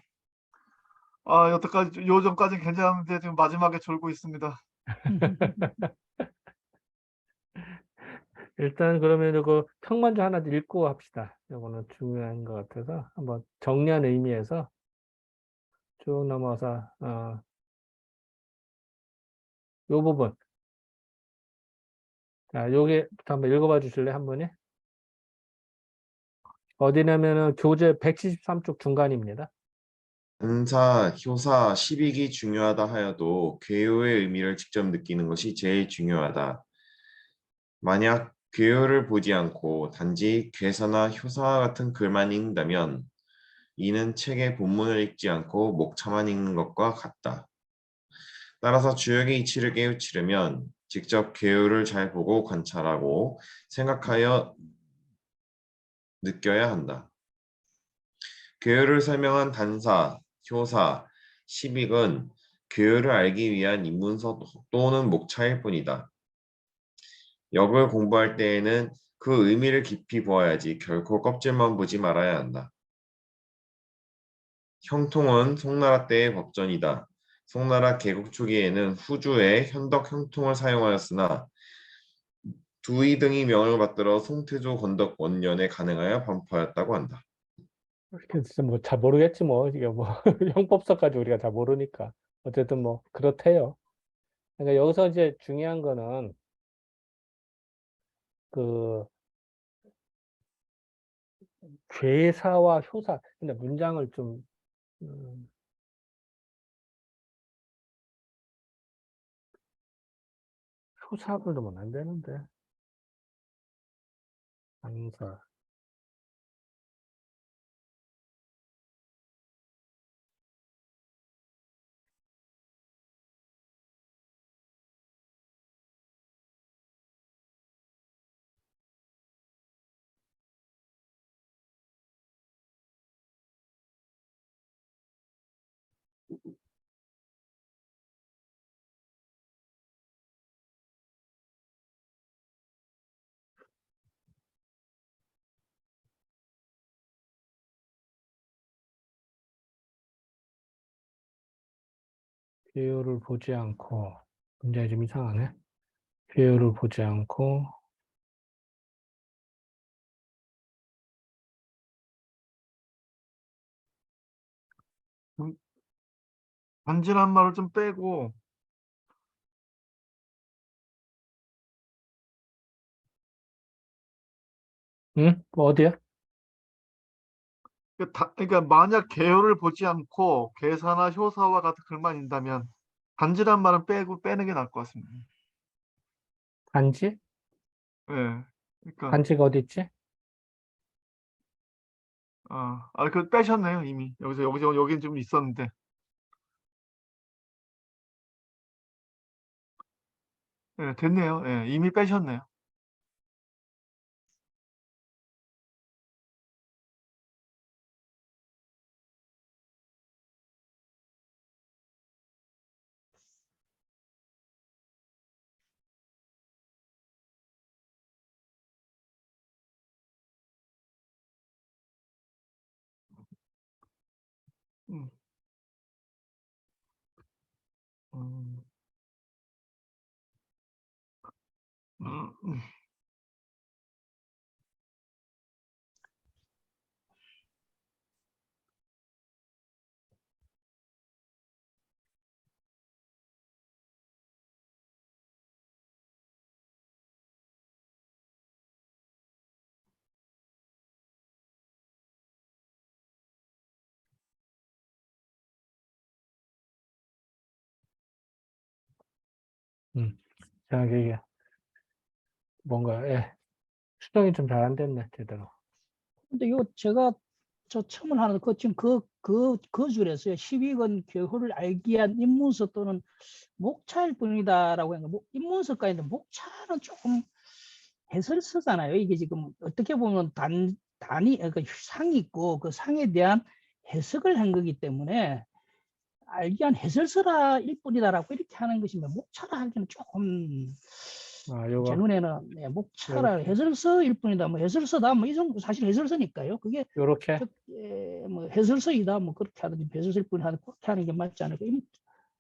여태까지, 요전까지는 괜찮은데 지금 마지막에 졸고 있습니다. 일단 그러면 이거 평만조 하나 읽고 합시다. 이거는 중요한 것 같아서 한번 정리한 의미에서 쭉 넘어서 요 부분. 자, 여기부터 한번 읽어봐 주실래요, 한 분이? 어디냐면은 교재 173쪽 중간입니다. 단사, 효사, 시빅이 중요하다 하여도 괴효의 의미를 직접 느끼는 것이 제일 중요하다. 만약 괴효를 보지 않고 단지 괴사나 효사와 같은 글만 읽는다면 이는 책의 본문을 읽지 않고 목차만 읽는 것과 같다. 따라서 주역의 이치를 깨우치려면 직접 괴효를 잘 보고 관찰하고 생각하여 느껴야 한다. 괴효를 설명한 단사, 효사, 시빅은 괴효를 알기 위한 입문서 또는 목차일 뿐이다. 역을 공부할 때에는 그 의미를 깊이 보아야지 결코 껍질만 보지 말아야 한다. 형통은 송나라 때의 법전이다. 송나라 개국 초기에는 후주에 현덕 형통을 사용하였으나 두이 등이 명을 받들어 송태조 건덕 원년에 간행하여 반포하였다고 한다. 진짜 뭐 잘 모르겠지 뭐 이게 뭐 형법서까지 우리가 잘 모르니까 어쨌든 뭐 그렇대요. 그러니까 여기서 이제 중요한 거는 그 괴사와 효사. 근데 문장을 좀 음, 효사를 넣으면 안 되는데. 단사. 괴효를 보지 않고 문장이 좀 이상하네. 괴효를 보지 않고 단지란 말을 좀 빼고 응? 뭐 어디야? 그러니까 만약 개요를 보지 않고 괴사나 효사와 같은 글만 읽는다면 단지란 말은 빼는 게 나을 것 같습니다. 단지? 예. 그러니까 단지가 어디 있지? 그 빼셨네요 이미 여기는 좀 있었는데. 예, 됐네요. 예, 이미 빼셨네요. 음, 음, 음, 음, 자, 이게 뭔가 수정이 좀 잘 안 됐네, 제대로. 근데 요 제가 저 첨언 하나 그 지금 그 줄에서요. 12건 교호를 알기 위한 입문서 또는 목차일 뿐이다라고 하는 거. 입문서가 있는데 목차는 조금 해설서잖아요. 이게 지금 어떻게 보면 단위 그러니까 상이 있고 그 상에 대한 해석을 한 거기 때문에 알기 위한 해설서라일 뿐이다라고 이렇게 하는 것이면 목차라 하기는 조금 제 요거, 눈에는 목차라 요렇게, 해설서일 뿐이다. 뭐 해설서다 뭐 이 정도 사실 해설서니까요. 그게 요렇게. 뭐 해설서이다 뭐 그렇게 하든지 해설서일 뿐이다 그렇게 하는 게 맞지 않을까.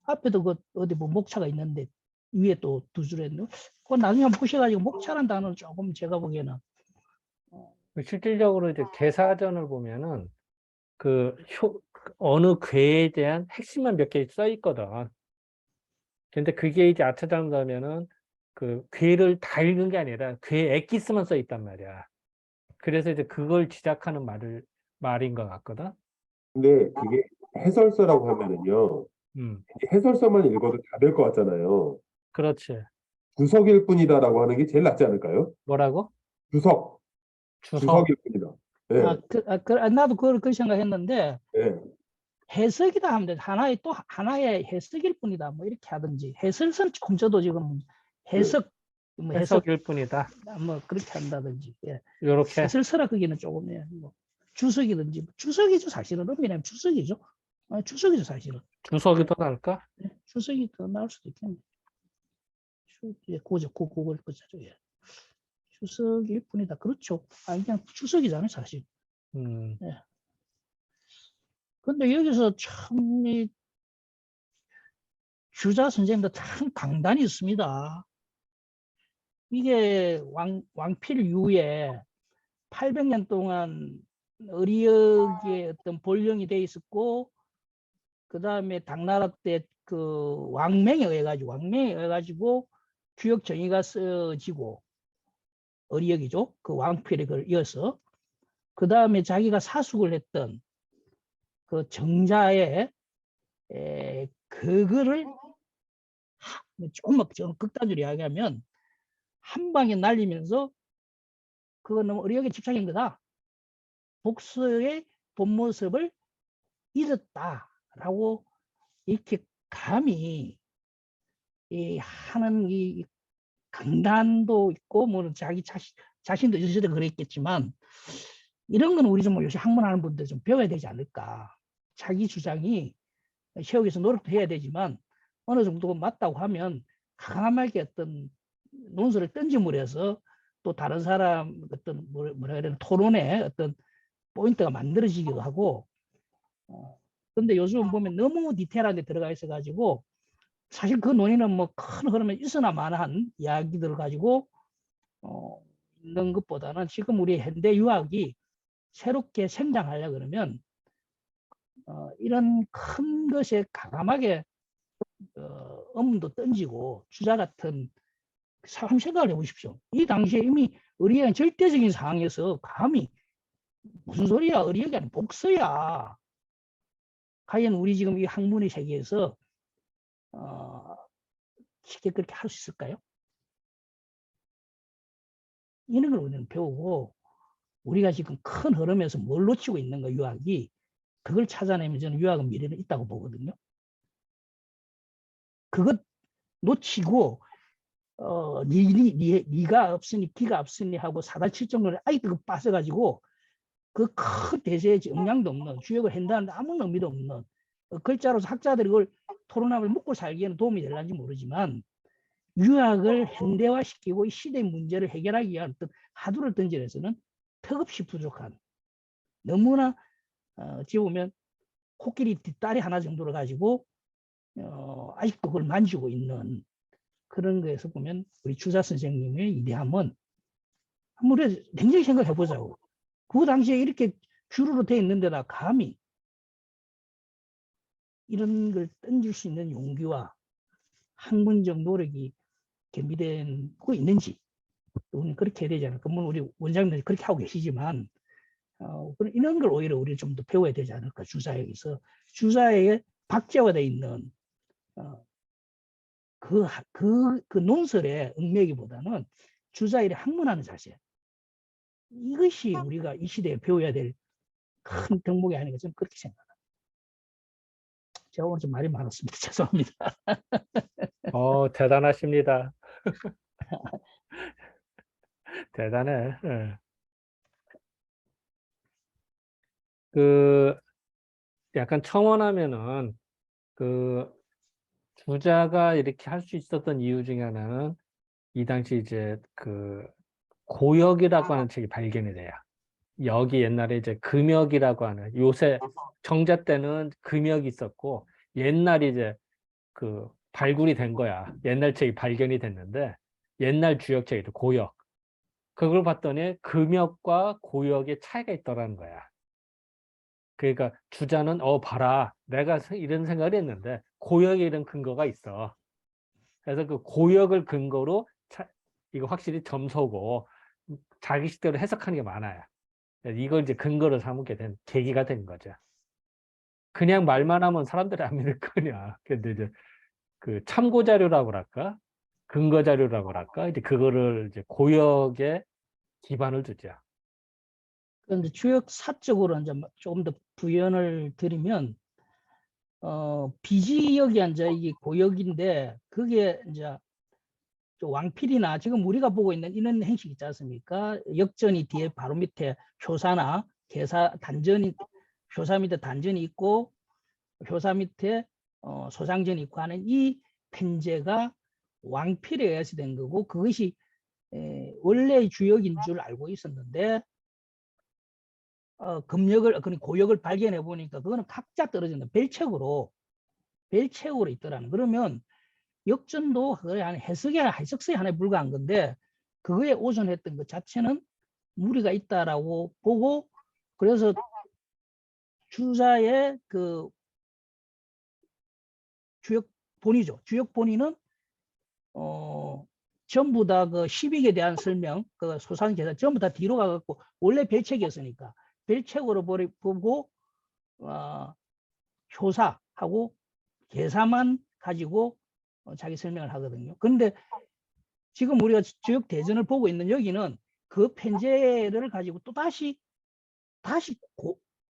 앞에도 그 어디 뭐 목차가 있는데 위에 또 두 줄에 있는 그건 나중에 한번 보셔가지고 목차란 단어는 조금 제가 보기에는 실질적으로 이제 개사전을 보면은 어느 괴에 대한 핵심만 몇 개 써 있거든. 근데 그게 이제 아차장 가면은 그 괴를 다 읽은 게 아니라 괴 엑기스만 써 있단 말이야. 그래서 이제 그걸 지적하는 말인 것 같거든. 근데 그게 해설서라고 하면은요. 음, 해설서만 읽어도 다 될 것 같잖아요. 그렇지. 주석일 뿐이다라고 하는 게 제일 낫지 않을까요? 뭐라고? 주석, 주석. 주석일 뿐이다. 예, 나도 그 생각했는데 예. 해석이다 하면 돼. 하나의 해석일 뿐이다. 뭐 이렇게 하든지 해설서는 조금 저도 지금 해석 뭐 해석 해석일 뿐이다. 뭐 그렇게 한다든지 예. 요렇게. 해설서라 그기는 조금 뭐 주석이든지 주석이죠 사실은 엄밀하면 주석이죠. 주석이죠 사실은. 주석이 더 나을까? 예, 주석이 더 나을 수도 있겠네. 그걸 거죠. 예. 주석일 뿐이다. 그렇죠. 그냥 주석이잖아요 사실. 음, 근데 여기서 참 이 주자 선생님도 참 강단이 있습니다. 이게 왕필 이후에 800년 동안 의리역의 어떤 본령이 돼 있었고, 그 다음에 당나라 때 그 왕명에 의해 가지고 규역 정의가 써지고, 의리역이죠. 그 왕필에 그걸 이어서. 그 다음에 자기가 사숙을 했던 그 정자의 그거를 좀 극단적으로 이야기하면 한 방에 날리면서 그건 너무 의리역에 집착인 거다. 복서의 본 모습을 잊었다라고 이렇게 감히 하는 이 강단도 있고 뭐 자기 자신도 있을 때 그랬겠지만 이런 건 우리 좀 요새 학문하는 분들 좀 배워야 되지 않을까. 자기 주장이 세우기 위해서 노력도 해야 되지만 어느 정도 맞다고 하면 강하게 어떤 논술을 던짐으로 해서 또 다른 사람 어떤 뭐라 그래야 되나 토론의 어떤 포인트가 만들어지기도 하고 근데 요즘 보면 너무 디테일한 데 들어가 있어 가지고 사실 그 논의는 뭐 큰 흐름에 있으나 마나한 이야기들을 가지고 있는 것보다는 지금 우리 현대 유학이 새롭게 성장하려 그러면 이런 큰 것에 과감하게 의문도 던지고 주자 같은 한번 생각을 해보십시오. 이 당시에 이미 의리의 절대적인 상황에서 감히 무슨 소리야 의리역이 아니라 복서야. 과연 우리 지금 이 학문의 세계에서 쉽게 그렇게 할 수 있을까요? 이런 걸 우리는 배우고 우리가 지금 큰 흐름에서 뭘 놓치고 있는가 유학이 그걸 찾아내면 저는 유학은 미래는 있다고 보거든요. 그것 놓치고 니가 없으니 기가 없으니 하고 사다칠정론에 아이고 빠져가지고 그 큰 대세에 영향도 없는 주역을 한다는데 아무 의미도 없는 글자로서 학자들이 그걸 토론하면 먹고 살기에는 도움이 될는지 모르지만 유학을 현대화시키고 이 시대의 문제를 해결하기 위한 어떤 하두를 던지면서는 턱없이 부족한 너무나 어찌 보면 코끼리 뒷다리 하나 정도를 가지고 아직도 그걸 만지고 있는 그런 거에서 보면 우리 주자 선생님의 이대함은 한번 냉정히 생각해 보자고. 그 당시에 이렇게 주류로 돼 있는데다 감히 이런 걸 던질 수 있는 용기와 학문적 노력이 겸비되고 있는지 우리는 그렇게 해야 되지 않을까. 물론 우리 원장님들이 그렇게 하고 계시지만 이런 걸 오히려 우리 좀 더 배워야 되지 않을까. 주사에서 주사에 박제화되어 있는 그 논설의 응매기보다는 주자일에 학문하는 자세 이것이 우리가 이 시대에 배워야 될 큰 덕목이 아닌가 저는 그렇게 생각합니다. 제가 오늘 좀 말이 많았습니다. 죄송합니다. 대단하십니다. 대단해. 예. 그 약간 첨언하면은 그 주자가 이렇게 할 수 있었던 이유 중에 하나는 이 당시 이제 그 고역이라고 하는 책이 발견이 돼요. 여기 옛날에 이제 금역이라고 하는 요새 정자 때는 금역이 있었고 옛날에 이제 그 발굴이 된 거야. 옛날 책이 발견이 됐는데 옛날 주역책이 고역. 그걸 봤더니 금역과 고역의 차이가 있더라는 거야. 그러니까 주자는 봐라. 내가 이런 생각을 했는데 고역에 이런 근거가 있어. 그래서 그 고역을 근거로 이거 확실히 점서고 자기식대로 해석하는 게 많아요. 이걸 이제 근거로 삼게 된 계기가 된 거죠. 그냥 말만 하면 사람들이 안 믿을 거냐. 근데 이제 그 참고 자료라고 할까? 근거 자료라고 할까? 이제 그거를 이제 고역에 기반을 두죠. 그런데 주역 사적으로 이제 조금 더 부연을 드리면 비지역이 이제 이게 고역인데 그게 이제 왕필이나 지금 우리가 보고 있는 이런 행식 있지 않습니까? 역전이 뒤에 바로 밑에 효사나 계사 단전이 효사 밑에 단전이 있고 효사 밑에 소장전이 있고 하는 이 편제가 왕필에 의해서 된 거고 그것이 원래의 주역인 줄 알고 있었는데 고역을 발견해 보니까 그거는 각자 떨어지는 벨책으로 있더라는. 그러면 역전도 그냥 해석서에 하나에 불과한 건데 그거에 오전했던 것 자체는 무리가 있다라고 보고 그래서 주자의 그 주역 본이죠. 주역 본의는 전부 다 그 시빅에 대한 설명, 그 소상 계산 전부 다 뒤로 가갖고 원래 벨책이었으니까 벨책으로 보고 효사하고 계사만 가지고 자기 설명을 하거든요. 그런데 지금 우리가 주역 대전을 보고 있는 여기는 그 편제를 가지고 또 다시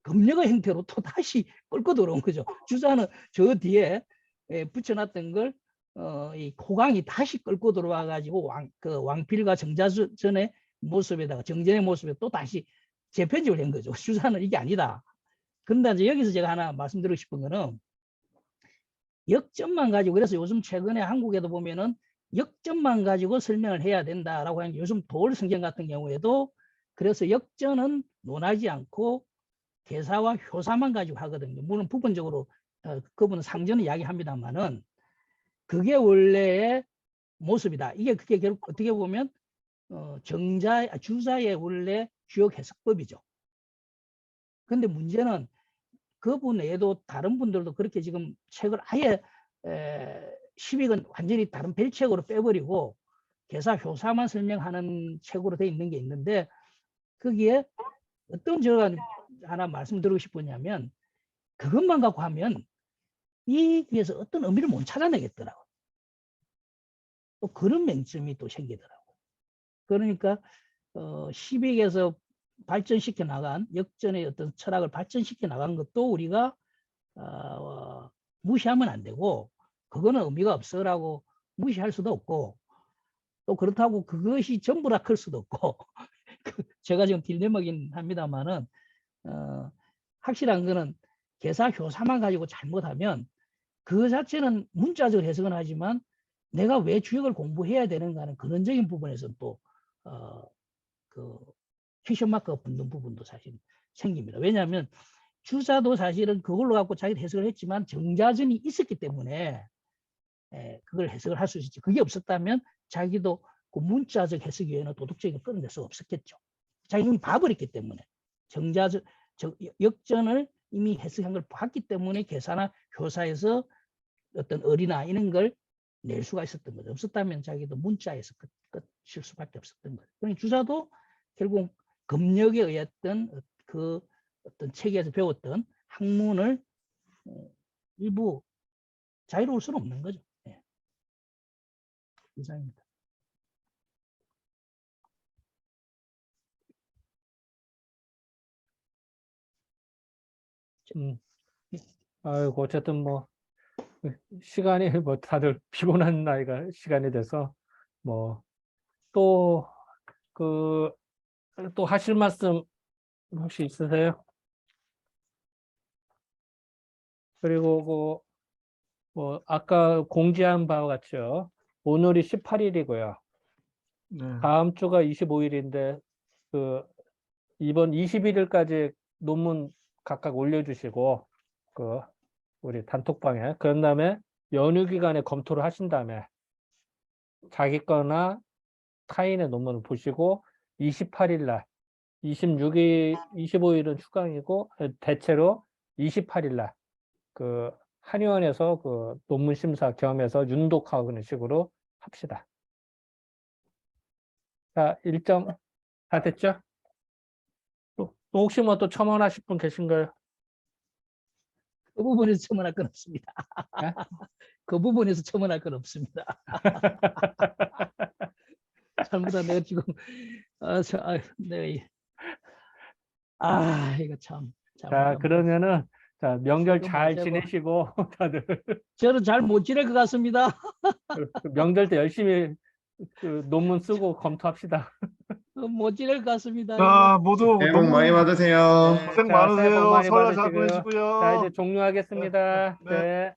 검역의 형태로 또 다시 끌고 들어온 거죠. 주자는 저 뒤에 붙여놨던 걸 이 호강이 다시 끌고 들어와 가지고 왕필과 정자전의 모습에다가 정전의 모습에 또 다시 재편집을 한 거죠. 주자는 이게 아니다. 그런데 이제 여기서 제가 하나 말씀드리고 싶은 거는 역점만 가지고 그래서 요즘 최근에 한국에도 보면은 역점만 가지고 설명을 해야 된다라고 하는 요즘 도ol성경 같은 경우에도 그래서 역전은 논하지 않고 계사와 효사만 가지고 하거든요. 물론 부분적으로 그분은 상전을 이야기합니다만은 그게 원래의 모습이다. 그게 결국 어떻게 보면 주자의 원래 주역 해석법이죠. 그런데 문제는 그분 외에도 다른 분들도 그렇게 지금 책을 아예 시빅은 완전히 다른 벨책으로 빼버리고 계사 효사만 설명하는 책으로 돼 있는 게 있는데 거기에 어떤 제가 하나 말씀드리고 싶으냐면 그것만 갖고 하면 이 위에서 어떤 의미를 못 찾아내겠더라고요. 또 그런 맹점이 또 생기더라고요. 그러니까 시빅에서 발전시켜 나간 역전의 어떤 철학을 발전시켜 나간 것도 우리가 무시하면 안 되고 그거는 의미가 없어라고 무시할 수도 없고 또 그렇다고 그것이 전부라 클 수도 없고 제가 지금 딜레마긴 합니다만은 확실한 거는 계사 효사만 가지고 잘못하면 그 자체는 문자적 해석은 하지만 내가 왜 주역을 공부해야 되는가는 근원적인 부분에서 또 그 퀴션 마크가 붙는 부분도 사실 생깁니다. 왜냐하면 주자도 사실은 그걸로 갖고 자기 해석을 했지만 정자전이 있었기 때문에 그걸 해석을 할 수 있지. 그게 없었다면 자기도 그 문자적 해석 외에는 도덕적인 걸 끌어낼 수가 없었겠죠. 자기 이미 봐버렸기 때문에 역전을 이미 해석한 걸 봤기 때문에 계사나 효사에서 어떤 어리나 이런 걸 낼 수가 있었던 거죠. 없었다면 자기도 문자에서 끝일 수밖에 없었던 거죠. 그러니 주자도 결국 검역에 의했던 그 어떤 책에서 배웠던 학문을 일부 자유로울 수는 없는 거죠. 네. 이상입니다. 아이고, 어쨌든 뭐, 시간이 뭐 다들 피곤한 나이가 시간이 돼서 뭐, 또, 또 하실 말씀 혹시 있으세요? 그리고 뭐 아까 공지한 바와 같이요. 오늘이 18일이고요. 네. 다음 주가 25일인데 그 이번 21일까지 논문 각각 올려주시고 그 우리 단톡방에 그런 다음에 연휴 기간에 검토를 하신 다음에 자기 거나 타인의 논문을 보시고 28일 날 26일, 25일은 휴강이고 대체로 28일 날 그 한의원에서 그 논문 심사 겸해서 윤독하고 그런 식으로 합시다. 자, 일정 다 됐죠? 또 혹시 뭐 또 첨언하실 분 계신가요? 그 부분에서 첨언할 건 없습니다. 네? 그 부분에서 첨언할 건 없습니다. 잘못한 내가 지금 네. 이거 참 자, 잘못하면 그러면은 자, 명절 지금 잘 맞아요. 지내시고 다들 저는 잘 못 지낼 것 같습니다. 그 명절 때 열심히 그 논문 쓰고 검토합시다. 못 지낼 것 같습니다. 자, 모두 새해 복 많이 받으세요. 네, 고생 자, 새해 복 많으세요. 많이 설날 잘 받으시고요. 자, 보내시고요. 이제 종료하겠습니다. 네. 네.